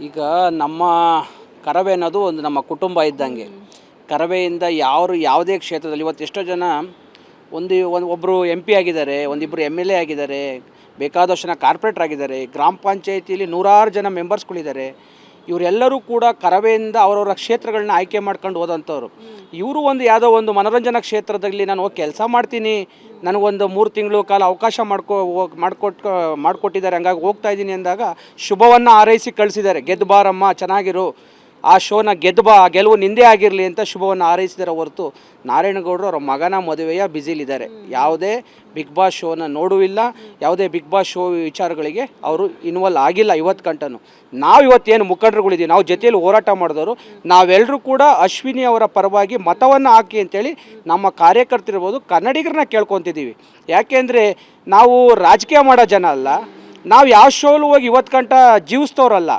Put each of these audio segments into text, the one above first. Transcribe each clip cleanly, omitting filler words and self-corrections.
ಈಗ ನಮ್ಮ ಕರವೇ ಅನ್ನೋದು ಒಂದು ನಮ್ಮ ಕುಟುಂಬ ಇದ್ದಂಗೆ. ಕರವೆಯಿಂದ ಯಾವುದೇ ಕ್ಷೇತ್ರದಲ್ಲಿ ಇವತ್ತು ಎಷ್ಟೋ ಜನ ಒಬ್ಬರು MP ಆಗಿದ್ದಾರೆ, ಒಂದಿಬ್ಬರು MLA ಆಗಿದ್ದಾರೆ, ಬೇಕಾದಷ್ಟು ಜನ ಕಾರ್ಪೊರೇಟರ್ ಆಗಿದ್ದಾರೆ, ಗ್ರಾಮ ಪಂಚಾಯತಿಯಲ್ಲಿ ನೂರಾರು ಜನ ಮೆಂಬರ್ಸ್ಗಳಿದ್ದಾರೆ. ಇವರೆಲ್ಲರೂ ಕೂಡ ಕರವೆಯಿಂದ ಅವರವರ ಕ್ಷೇತ್ರಗಳನ್ನ ಆಯ್ಕೆ ಮಾಡ್ಕೊಂಡು ಹೋದಂಥವ್ರು. ಇವರು ಯಾವುದೋ ಒಂದು ಮನೋರಂಜನಾ ಕ್ಷೇತ್ರದಲ್ಲಿ ನಾನು ಹೋಗಿ ಕೆಲಸ ಮಾಡ್ತೀನಿ, ನನಗೊಂದು 3 ತಿಂಗಳು ಕಾಲ ಅವಕಾಶ ಮಾಡಿಕೊಟ್ಟಿದ್ದಾರೆ, ಹಂಗಾಗಿ ಹೋಗ್ತಾ ಇದ್ದೀನಿ ಅಂದಾಗ ಶುಭವನ್ನು ಹಾರೈಸಿ ಕಳಿಸಿದ್ದಾರೆ. ಗೆದ್ದು ಬಾರಮ್ಮ, ಚೆನ್ನಾಗಿರು, ಆ ಶೋನ ಗೆಲುವು ನಿಂದೇ ಆಗಿರಲಿ ಅಂತ ಶುಭವನ್ನು ಹಾರೈಸಿದ್ದಾರೆ. ಹೊರತು ನಾರಾಯಣಗೌಡರು ಅವರ ಮಗನ ಮದುವೆಯ ಬ್ಯುಸಿಲಿದ್ದಾರೆ. ಯಾವುದೇ ಬಿಗ್ ಬಾಸ್ ಶೋನ ನೋಡುವಿಲ್ಲ, ಯಾವುದೇ ಬಿಗ್ ಬಾಸ್ ಶೋ ವಿಚಾರಗಳಿಗೆ ಅವರು ಇನ್ವಾಲ್ವ್ ಆಗಿಲ್ಲ ಇವತ್ತು ಗಂಟನು. ನಾವು ಇವತ್ತೇನು ಮುಖಂಡರುಗಳಿದ್ದೀವಿ, ನಾವು ಜೊತೆಯಲ್ಲಿ ಹೋರಾಟ ಮಾಡಿದವರು, ನಾವೆಲ್ಲರೂ ಕೂಡ ಅಶ್ವಿನಿ ಅವರ ಪರವಾಗಿ ಮತವನ್ನು ಹಾಕಿ ಅಂತೇಳಿ ನಮ್ಮ ಕಾರ್ಯಕರ್ತರಿರ್ಬೋದು ಕನ್ನಡಿಗರನ್ನ ಕೇಳ್ಕೊತಿದ್ದೀವಿ. ಯಾಕೆಂದರೆ ನಾವು ರಾಜಕೀಯ ಮಾಡೋ ಜನ ಅಲ್ಲ, ನಾವು ಯಾವ ಶೋಲು ಹೋಗಿ ಇವತ್ತು ಗಂಟ ಜೀವಿಸ್ತವ್ರಲ್ಲ.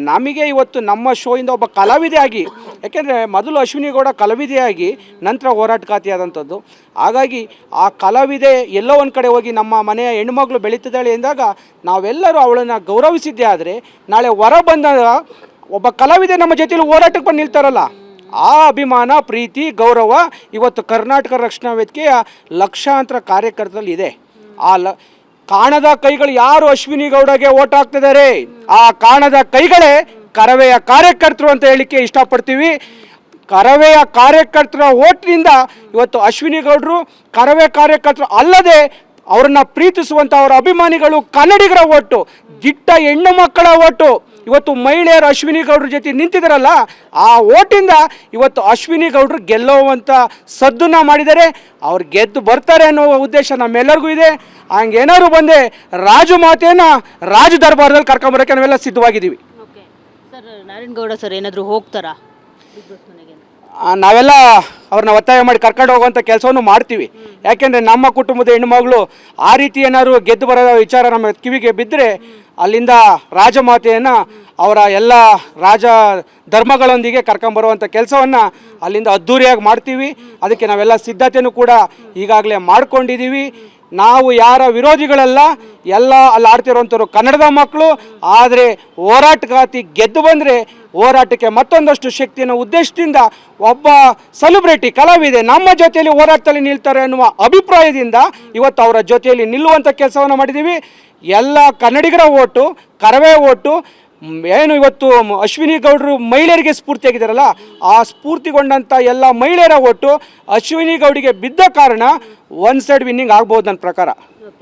ನಮಗೆ ಇವತ್ತು ನಮ್ಮ ಶೋಯಿಂದ ಒಬ್ಬ ಕಲಾವಿದೆಯಾಗಿ, ಯಾಕೆಂದರೆ ಮೊದಲು ಅಶ್ವಿನಿ ಗೌಡ ಕಲಾವಿದೆಯಾಗಿ ನಂತರ ಹೋರಾಟಗಾತಿಯಾದಂಥದ್ದು. ಹಾಗಾಗಿ ಆ ಕಲಾವಿದೆ ಎಲ್ಲೋ ಒಂದು ಕಡೆ ಹೋಗಿ ನಮ್ಮ ಮನೆಯ ಹೆಣ್ಮಗಳು ಬೆಳೀತಿದ್ದಾಳೆ ಎಂದಾಗ ನಾವೆಲ್ಲರೂ ಅವಳನ್ನು ಗೌರವಿಸಿದ್ದೇ. ಆದರೆ ನಾಳೆ ಹೊರ ಬಂದಾಗ ಒಬ್ಬ ಕಲಾವಿದೆ ನಮ್ಮ ಜೊತೆಯಲ್ಲಿ ಹೋರಾಟಕ್ಕೆ ಬಂದು ನಿಲ್ತಾರಲ್ಲ, ಆ ಅಭಿಮಾನ, ಪ್ರೀತಿ, ಗೌರವ ಇವತ್ತು ಕರ್ನಾಟಕ ರಕ್ಷಣಾ ವೇದಿಕೆಯ ಲಕ್ಷಾಂತರ ಕಾರ್ಯಕರ್ತರಲ್ಲಿ ಇದೆ. ಕಾಣದ ಕೈಗಳು ಯಾರು ಅಶ್ವಿನಿ ಗೌಡಗೆ ಓಟ್ ಹಾಕ್ತಿದ್ದಾರೆ, ಆ ಕಾಣದ ಕೈಗಳೇ ಕರವೆಯ ಕಾರ್ಯಕರ್ತರು ಅಂತ ಹೇಳಿಕ್ಕೆ ಇಷ್ಟಪಡ್ತೀವಿ. ಕರವೆಯ ಕಾರ್ಯಕರ್ತರ ಓಟ್ನಿಂದ ಇವತ್ತು ಅಶ್ವಿನಿ ಗೌಡರು ಕರವೇ ಕಾರ್ಯಕರ್ತರು ಅಲ್ಲದೆ ಅವ್ರನ್ನ ಪ್ರೀತಿಸುವಂಥ ಅವರ ಅಭಿಮಾನಿಗಳು ಕನ್ನಡಿಗರ ಓಟು, ದಿಟ್ಟ ಹೆಣ್ಣು ಮಕ್ಕಳ ಓಟು, ಇವತ್ತು ಮಹಿಳೆಯರು ಅಶ್ವಿನಿ ಗೌಡ್ರ ಜೊತೆ ನಿಂತಿದ್ದಾರಲ್ಲ, ಆ ಓಟಿಂದ ಇವತ್ತು ಅಶ್ವಿನಿ ಗೌಡರು ಗೆಲ್ಲುವಂಥ ಸದ್ದನ್ನ ಮಾಡಿದ್ದಾರೆ. ಅವ್ರು ಗೆದ್ದು ಬರ್ತಾರೆ ಅನ್ನೋ ಉದ್ದೇಶ ನಮ್ಮೆಲ್ಲರಿಗೂ ಇದೆ. ಹಂಗೇನಾದ್ರು ಬಂದೆ ರಾಜು ಮಾತೆಯನ್ನು ರಾಜ ದರ್ಬಾರದಲ್ಲಿ ಕರ್ಕೊಂಬರೋಕ್ಕೆ ನಾವೆಲ್ಲ ಸಿದ್ಧವಾಗಿದ್ದೀವಿ. ಸರ್, ನಾರಾಯಣಗೌಡ ಸರ್ ಏನಾದರೂ ಹೋಗ್ತಾರಾ? ನಾವೆಲ್ಲ ಅವ್ರನ್ನ ಒತ್ತಾಯ ಮಾಡಿ ಕರ್ಕೊಂಡು ಹೋಗುವಂಥ ಕೆಲಸವನ್ನು ಮಾಡ್ತೀವಿ. ಯಾಕೆಂದರೆ ನಮ್ಮ ಕುಟುಂಬದ ಹೆಣ್ಣುಮಗಳು ಆ ರೀತಿ ಏನಾದ್ರು ಗೆದ್ದು ಬರೋ ವಿಚಾರ ನಮ್ಮ ಕಿವಿಗೆ ಬಿದ್ದರೆ ಅಲ್ಲಿಂದ ರಾಜಮಾತೆಯನ್ನು ಅವರ ಎಲ್ಲ ರಾಜ ಧರ್ಮಗಳೊಂದಿಗೆ ಕರ್ಕೊಂಬರುವಂಥ ಕೆಲಸವನ್ನು ಅಲ್ಲಿಂದ ಅದ್ಧೂರಿಯಾಗಿ ಮಾಡ್ತೀವಿ. ಅದಕ್ಕೆ ನಾವೆಲ್ಲ ಸಿದ್ಧತೆಯೂ ಕೂಡ ಈಗಾಗಲೇ ಮಾಡ್ಕೊಂಡಿದ್ದೀವಿ. ನಾವು ಯಾರ ವಿರೋಧಿಗಳಲ್ಲ, ಎಲ್ಲ ಅಲ್ಲಿ ಆಡ್ತಿರೋಂಥವ್ರು ಕನ್ನಡದ ಮಕ್ಕಳು. ಆದರೆ ಹೋರಾಟಗಾತಿ ಗೆದ್ದು ಬಂದರೆ ಹೋರಾಟಕ್ಕೆ ಮತ್ತೊಂದಷ್ಟು ಶಕ್ತಿಯನ್ನು ಉದ್ದೇಶದಿಂದ ಒಬ್ಬ ಸೆಲೆಬ್ರಿಟಿ ಕಲಾವಿದೆ ನಮ್ಮ ಜೊತೆಯಲ್ಲಿ ಹೋರಾಟದಲ್ಲಿ ನಿಲ್ತಾರೆ ಅನ್ನುವ ಅಭಿಪ್ರಾಯದಿಂದ ಇವತ್ತು ಅವರ ಜೊತೆಯಲ್ಲಿ ನಿಲ್ಲುವಂಥ ಕೆಲಸವನ್ನು ಮಾಡಿದ್ದೀವಿ. ಎಲ್ಲ ಕನ್ನಡಿಗರ ಓಟು, ಕರವೇ ಓಟು, ಏನು ಇವತ್ತು ಅಶ್ವಿನಿ ಗೌಡರು ಮಹಿಳೆಯರಿಗೆ ಸ್ಫೂರ್ತಿಯಾಗಿದ್ದಾರಲ್ಲ, ಆ ಸ್ಫೂರ್ತಿಗೊಂಡಂಥ ಎಲ್ಲ ಮಹಿಳೆಯರ ಓಟು ಅಶ್ವಿನಿ ಗೌಡಿಗೆ ಬಿದ್ದ ಕಾರಣ 1 ಸೈಡ್ ವಿನ್ನಿಂಗ್ ಆಗ್ಬೋದು ನನ್ನ ಪ್ರಕಾರ.